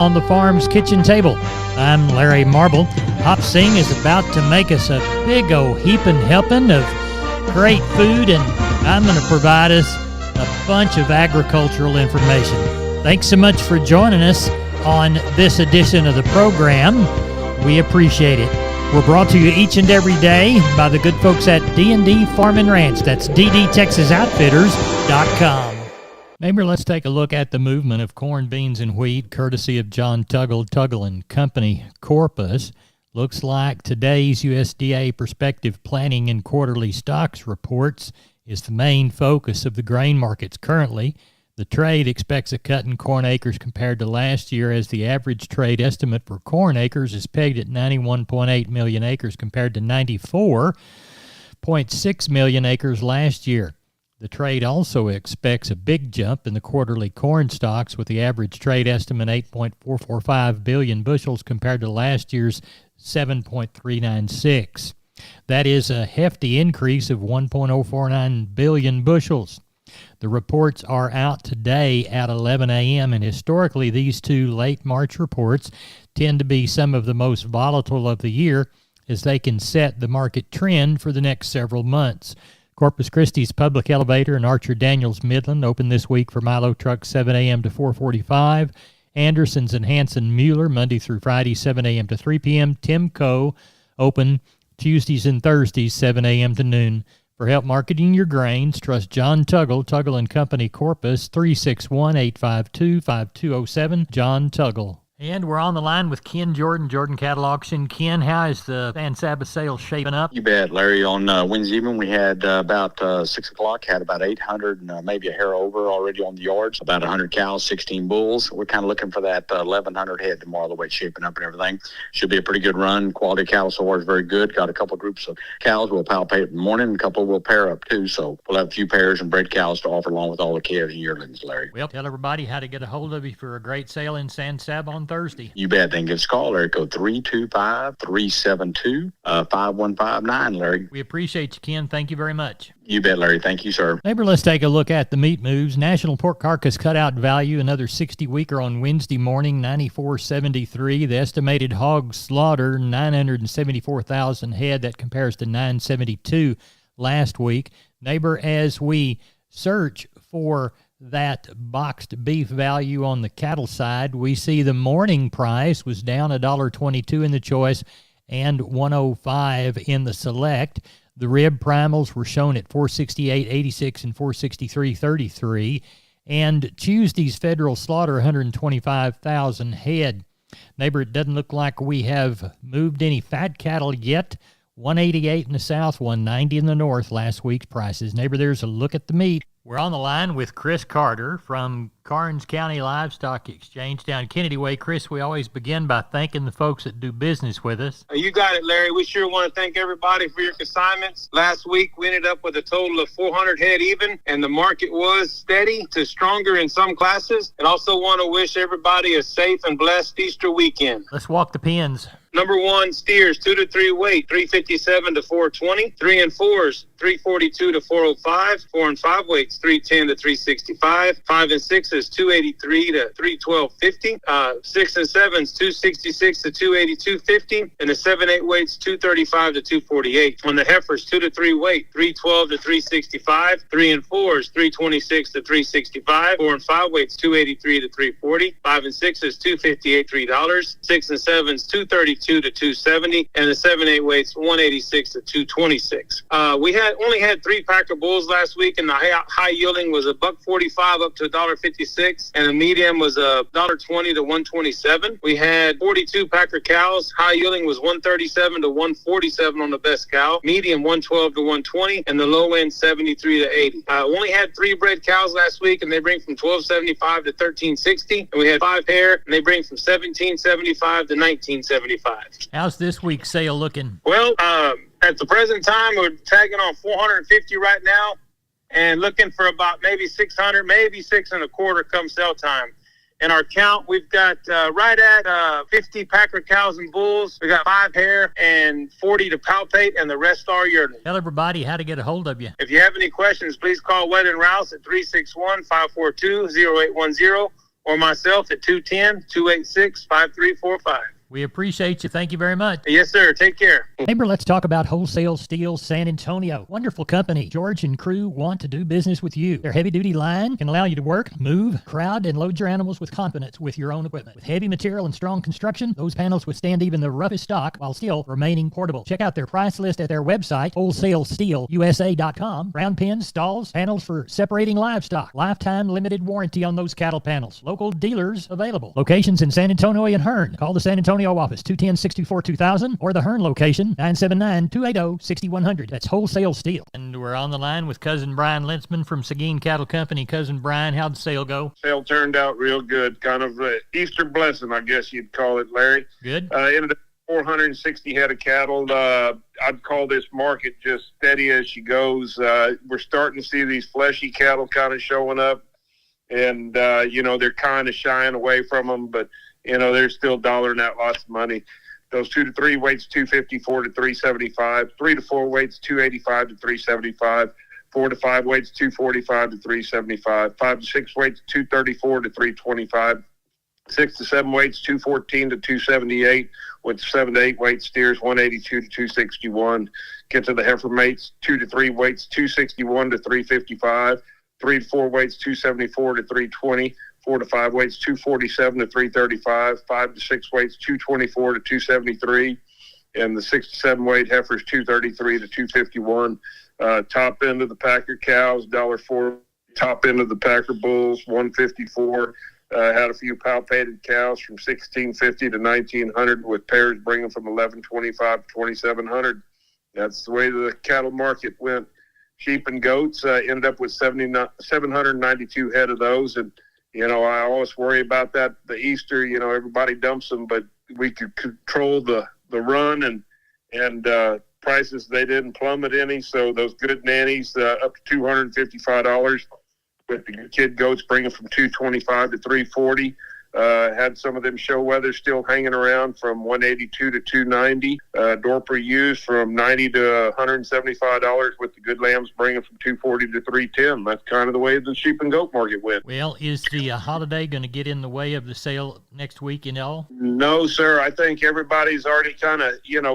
On the farm's kitchen table. I'm Larry Marble. Hop Sing is about to make us a big old heaping helping of great food, and I'm going to provide us a bunch of agricultural information. Thanks so much for joining us on this edition of the program. We appreciate it. We're brought to you each and every day by the good folks at D&D Farm and Ranch. That's ddtexasoutfitters.com. Maybe let's take a look at the movement of corn, beans, and wheat, courtesy of John Tuggle & Company, Corpus. Looks like today's USDA Prospective Planning and Quarterly Stocks reports is the main focus of the grain markets currently. The trade expects a cut in corn acres compared to last year, as the average trade estimate for corn acres is pegged at 91.8 million acres compared to 94.6 million acres last year. The trade also expects a big jump in the quarterly corn stocks, with the average trade estimate 8.445 billion bushels compared to last year's 7.396. That is a hefty increase of 1.049 billion bushels. The reports are out today at 11 a.m., and historically these two late March reports tend to be some of the most volatile of the year, as they can set the market trend for the next several months. Corpus Christi's Public Elevator and Archer Daniels Midland open this week for Milo trucks 7 a.m. to 4:45. Anderson's and Hanson Mueller Monday through Friday 7 a.m. to 3 p.m. Timco open Tuesdays and Thursdays 7 a.m. to noon. For help marketing your grains, trust John Tuggle & Company, Corpus, 361-852-5207, John Tuggle. And we're on the line with Ken Jordan Cattle Auction. Ken, how is the San Saba sale shaping up? You bet, Larry. On Wednesday evening, we had about 6 o'clock, had about 800, maybe a hair over already on the yards, about 100 cows, 16 bulls. We're kind of looking for that 1,100 head tomorrow, the way it's shaping up and everything. Should be a pretty good run. Quality cattle so far is very good. Got a couple of groups of cows we'll palpate in the morning, and a couple will pair up too. So we'll have a few pairs and bred cows to offer along with all the calves and yearlings, Larry. Well, tell everybody how to get a hold of you for a great sale in San Saba on Thursday. You bet. Then give us a call, Larry. Code 325-372-5159, Larry. We appreciate you, Ken. Thank you very much. You bet, Larry. Thank you, sir. Neighbor, let's take a look at the meat moves. National pork carcass cutout value, another 60-weeker on Wednesday morning, 94.73. The estimated hog slaughter, 974,000 head. That compares to 972 last week. Neighbor, as we search for that boxed beef value on the cattle side, we see the morning price was down $1.22 in the choice and $1.05 in the select. The rib primals were shown at $468.86 and $463.33, and Tuesday's federal slaughter 125,000 head. Neighbor, it doesn't look like we have moved any fat cattle yet. 188 in the south, 190 in the north, last week's prices. Neighbor, there's a look at the meat. We're on the line with Chris Carter from Karnes County Livestock Exchange down Kennedy Way. Chris, we always begin by thanking the folks that do business with us. You got it, Larry. We sure want to thank everybody for your consignments. Last week, we ended up with a total of 400 head even, and the market was steady to stronger in some classes. And also want to wish everybody a safe and blessed Easter weekend. Let's walk the pens. Number 1, steers 2 to 3 weight, 357 to 420. 3 and 4s, 342 to 405. 4 and 5 weights, 310 to 365. 5 and 6s, 283 to 312.50. 6 and 7s, 266 to 282.50. And the 7-8 weights, 235 to 248. On the heifers, 2 to 3 weight, 312 to 365. 3 and 4s, 326 to 365. 4 and 5 weights, 283 to 340. 5 and 6s, $258, $3. 6 and 7s, 232 to 270, and the 7-8 weights 186 to 226. We only had 3 packer bulls last week, and the high yielding was $1.45 up to $1.56, and the medium was $1.20 to $1.27. We had 42 packer cows. High yielding was $1.37 to $1.47 on the best cow, medium $1.12 to $1.20, and the low end $73 to $80. Only had 3 bred cows last week, and they bring from $12.75 to $13.60, and we had 5 pair, and they bring from $17.75 to $19.75. How's this week's sale looking? Well, at the present time, we're tagging on 450 right now and looking for about maybe 600, maybe 6 1/4 come sell time. In our count, we've got right at 50 packer cows and bulls. We got 5 hair and 40 to palpate, and the rest are yearling. Tell everybody how to get a hold of you. If you have any questions, please call Wed and Rouse at 361-542-0810. or myself at 210-286-5345. We appreciate you. Thank you very much. Yes, sir. Take care. Neighbor, let's talk about Wholesale Steel San Antonio. Wonderful company. George and crew want to do business with you. Their heavy-duty line can allow you to work, move, crowd, and load your animals with confidence with your own equipment. With heavy material and strong construction, those panels withstand even the roughest stock while still remaining portable. Check out their price list at their website, wholesalesteelusa.com. Round pins, stalls, panels for separating livestock. Lifetime limited warranty on those cattle panels. Local dealers available. Locations in San Antonio and Hearn. Call the San Antonio office, 210-624-2000, or the Hearn location, 979-280-6100. That's Wholesale Steel. And we're on the line with Cousin Brian Lintzman from Seguin Cattle Company. Cousin Brian, how'd the sale go? Sale turned out real good. Kind of an Easter blessing, I guess you'd call it, Larry. Good. Ended up 460 head of cattle. I'd call this market just steady as she goes. We're starting to see these fleshy cattle kind of showing up, and, they're kind of shying away from them, but they're still dollaring out lots of money. Those 2 to 3 weights, 254 to 375. 3 to 4 weights, 285 to 375. 4 to 5 weights, 245 to 375. 5 to 6 weights, 234 to 325. 6 to 7 weights, 214 to 278. With 7 to 8 weight steers, 182 to 261. Get to the heifer mates, 2 to 3 weights, 261 to 355. 3 to 4 weights, 274 to 320. 4 to 5 weights, 247 to 335. 5 to 6 weights, 224 to 273. And the 6 to 7 weight heifers, 233 to 251. Top end of the Packer cows, $1.04. Top end of the Packer bulls, $154. Had a few palpated cows from $1,650 to $1,900, with pairs bringing from $1,125 to $2,700. That's the way the cattle market went. Sheep and goats ended up with 792 head of those, and I always worry about that. The Easter, everybody dumps them, but we could control the run and prices. They didn't plummet any, so those good nannies up to $255. With the kid goats bringing from $225 to $340. Had some of them show weather still hanging around from $182 to $290. Dorper used from $90 to $175, with the good lambs bringing from $240 to $310. That's kind of the way the sheep and goat market went. Well, is the holiday going to get in the way of the sale next week and all? No, sir. I think everybody's already kind of,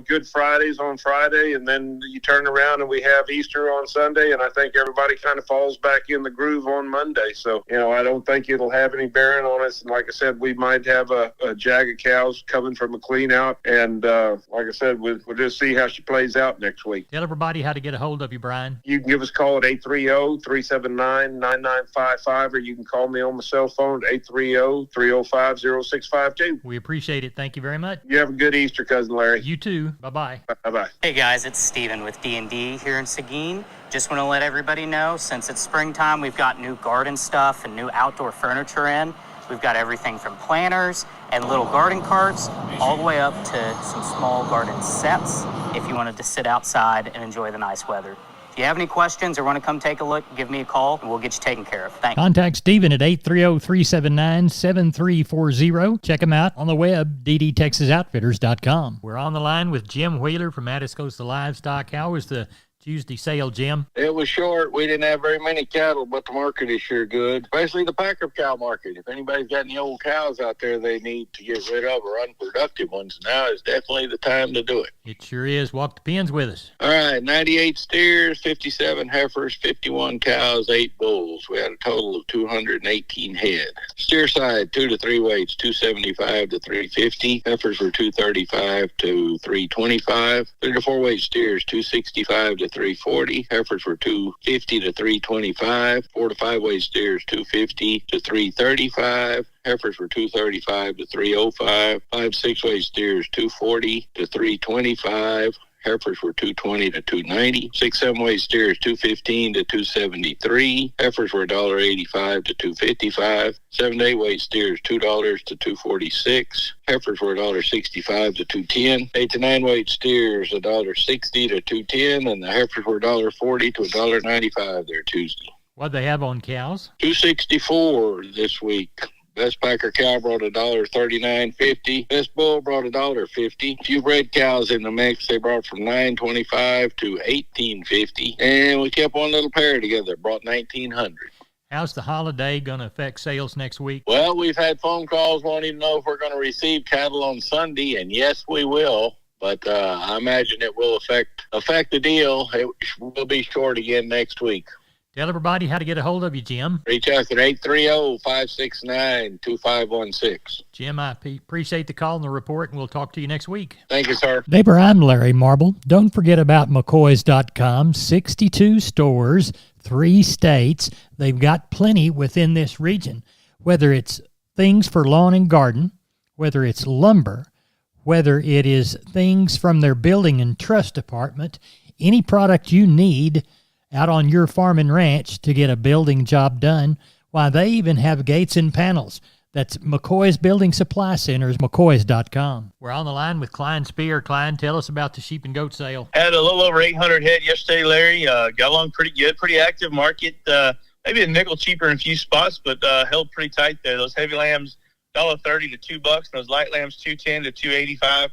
Good Fridays on Friday, and then you turn around and we have Easter on Sunday, and I think everybody kind of falls back in the groove on Monday. So, I don't think it'll have any bearing on us. And like I said, we might have a jag of cows coming from a clean out, and like I said, we'll just see how she plays out next week. Tell everybody how to get a hold of you, Brian. You can give us a call at 830-379-9955, or you can call me on my cell phone at 830-305-0652. We appreciate it. Thank you very much. You have a good Easter, Cousin Larry. You too. Bye-bye. Bye-bye. Hey guys, it's Steven with D&D here in Seguin. Just want to let everybody know, since it's springtime, we've got new garden stuff and new outdoor furniture in. We've got everything from planters and little garden carts all the way up to some small garden sets if you wanted to sit outside and enjoy the nice weather. If you have any questions or want to come take a look, give me a call and we'll get you taken care of. Thanks. Contact Steven at 830-379-7340. Check him out on the web, ddtexasoutfitters.com. We're on the line with Jim Wheeler from Atascosa Livestock. How was the Tuesday sale, Jim? It was short. We didn't have very many cattle, but the market is sure good, especially the Packer cow market. If anybody's got any old cows out there they need to get rid of or unproductive ones, now is definitely the time to do it. It sure is. Walk the pins with us. All right, 98 steers, 57 heifers, 51 cows, 8 bulls. We had a total of 218 head. Steer side, 2 to 3 weights, 275 to 350. Heifers were 235 to 325. 3 to 4 weight steers, 265 to 340. Heifers were 250 to 325. 4 to 5 weight steers, 250 to 335. Heifers were 235 to 305. 5 to 6 weight steers, 240 to 325. Heifers were 220 to 290. 6 7 weight steers, 215 to 273. Heifers were $1.85 to 255. 7 to 8 weight steers, $2 to 246. Heifers were $1.65 to 210. 8 to 9 weight steers, $1.60 to 210, and the heifers were $1.40 to $1.95 there Tuesday. What'd they have on cows? 264 this week. Best Packer cow brought $1.39.50. Best bull brought $1.50. A few bred cows in the mix. They brought from $9.25 to $18.50. And we kept one little pair together. Brought $1,900. How's the holiday going to affect sales next week? Well, we've had phone calls wanting to know if we're going to receive cattle on Sunday, and yes, we will. But I imagine it will affect the deal. It will be short again next week. Tell everybody how to get a hold of you, Jim. Reach us at 830-569-2516. Jim, I appreciate the call and the report, and we'll talk to you next week. Thank you, sir. Neighbor, I'm Larry Marble. Don't forget about McCoys.com. 62 stores, 3 states. They've got plenty within this region, whether it's things for lawn and garden, whether it's lumber, whether it is things from their building and trust department, any product you need out on your farm and ranch to get a building job done. Why, they even have gates and panels. That's McCoy's Building Supply Centers, McCoys.com. We're on the line with Klein Spear. Klein, tell us about the sheep and goat sale. Had a little over 800 head yesterday, Larry. Got along pretty good, pretty active market. Maybe a nickel cheaper in a few spots, but held pretty tight there. Those heavy lambs, $1.30 to $2, and those light lambs, $2.10 to $2.85.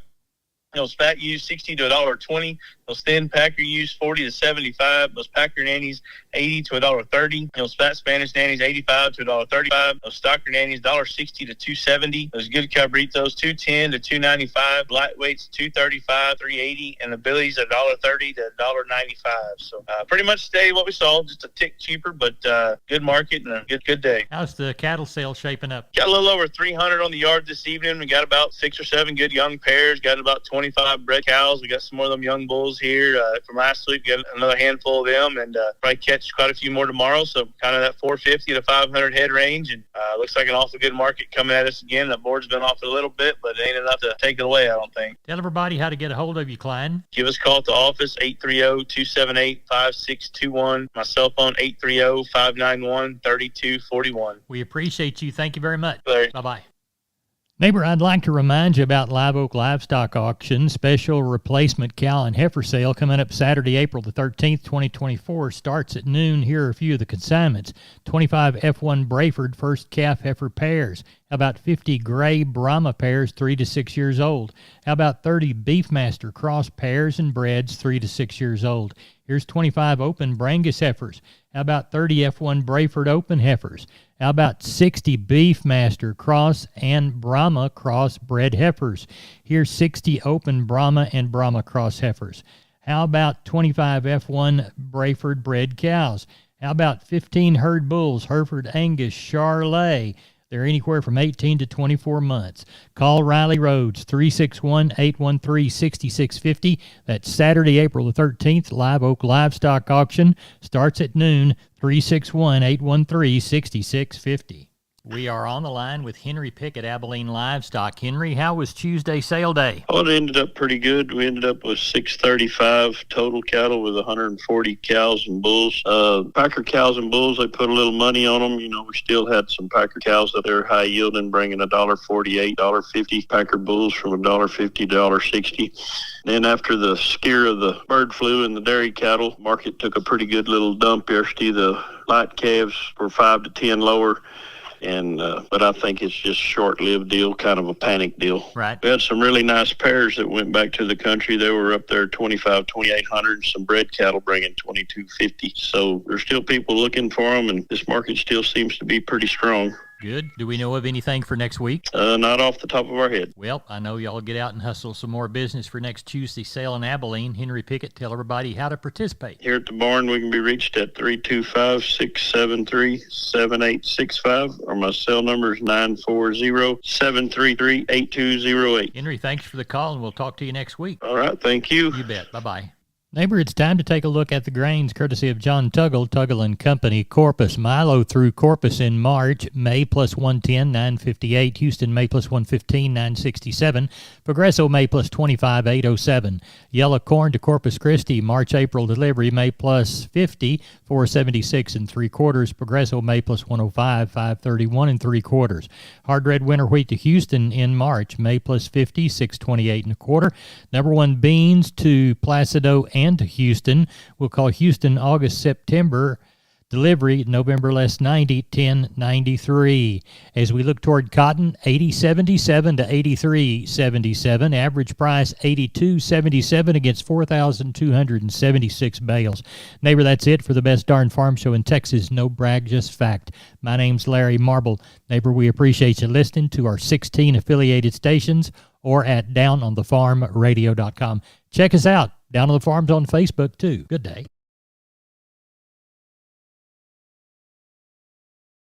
Those fat ewes, $60 to $1.20. Those thin packer ewes, $40 to $75. Those packer nannies, $80 to $1.30. Those fat Spanish nannies, $85 to $1.35. Those stocker nannies, $1.60 to $2.70. Those good cabritos, $2.10 to $2.95. Lightweights, $2.35, $3.80, and the billies, $1.30 to $1.95. So pretty much stayed what we saw, just a tick cheaper, but good market and a good day. How's the cattle sale shaping up? Got a little over 300 on the yard this evening. We got about 6 or 7 good young pairs. Got about 25 bred cows. We got some more of them young bulls here from last week. Got another handful of them, and probably catch quite a few more tomorrow. So kind of that 450 to 500 head range, and looks like an awful good market coming at us again. The board's been off a little bit, but it ain't enough to take it away, I don't think. Tell everybody how to get a hold of you, Klein. Give us a call at the office, 830-278-5621. My cell phone, 830-591-3241. We appreciate you. Thank you very much. Larry. Bye-bye. Neighbor, I'd like to remind you about Live Oak Livestock Auction, special replacement cow and heifer sale coming up Saturday, April the 13th, 2024. Starts at noon. Here are a few of the consignments. 25 F1 Brayford first calf heifer pairs. How about 50 gray Brahma pairs, 3 to 6 years old? How about 30 Beefmaster cross pairs and breds, 3 to 6 years old? Here's 25 open Brangus heifers. How about 30 F1 Brayford open heifers? How about 60 Beefmaster cross and Brahma cross bred heifers? Here's 60 open Brahma and Brahma cross heifers. How about 25 F1 Brayford bred cows? How about 15 herd bulls, Hereford Angus Charolais? They're anywhere from 18 to 24 months. Call Riley Rhodes, 361-813-6650. That's Saturday, April the 13th. Live Oak Livestock Auction starts at noon, 361-813-6650. We are on the line with Henry Pickett, Abilene Livestock. Henry, how was Tuesday sale day? Oh, it ended up pretty good. We ended up with 635 total cattle with 140 cows and bulls. Packer cows and bulls, they put a little money on them. You know, we still had some Packer cows that are high yielding, bringing $1.48, $1.50. Packer bulls from $1.50 to $1.60. Then after the scare of the bird flu and the dairy cattle, market took a pretty good little dump yesterday. The light calves were 5 to 10 lower. But I think it's just a short-lived deal, kind of a panic deal. Right. We had some really nice pairs that went back to the country. They were up there 2,800, some bred cattle bringing 2,250. So there's still people looking for them, and this market still seems to be pretty strong. Good. Do we know of anything for next week? Not off the top of our head. Well, I know y'all get out and hustle some more business for next Tuesday sale in Abilene. Henry Pickett, tell everybody how to participate. Here at the barn, we can be reached at 325-673-7865, or my cell number is 940-733-8208. Henry, thanks for the call, and we'll talk to you next week. All right, thank you. You bet. Bye-bye. Neighbor, it's time to take a look at the grains courtesy of John Tuggle & Company. Corpus Milo through Corpus in March, May plus 110, 958. Houston, May plus 115, 967. Progresso, May plus 25, 807. Yellow corn to Corpus Christi, March, April delivery, May plus 50, 476 3/4. Progresso, May plus 105, 531 3/4. Hard red winter wheat to Houston in March, May plus 50, 628 1/4. Number one beans to Placido and to Houston. We'll call Houston August, September Delivery, November less 90, 1093. As we look toward cotton, 80.77 to 83.77. Average price 82.77 against 4,276 bales. Neighbor, that's it for the best darn farm show in Texas. No brag, just fact. My name's Larry Marble. Neighbor, we appreciate you listening to our 16 affiliated stations or at downonthefarmradio.com. Check us out. Down on the Farms on Facebook, too. Good day.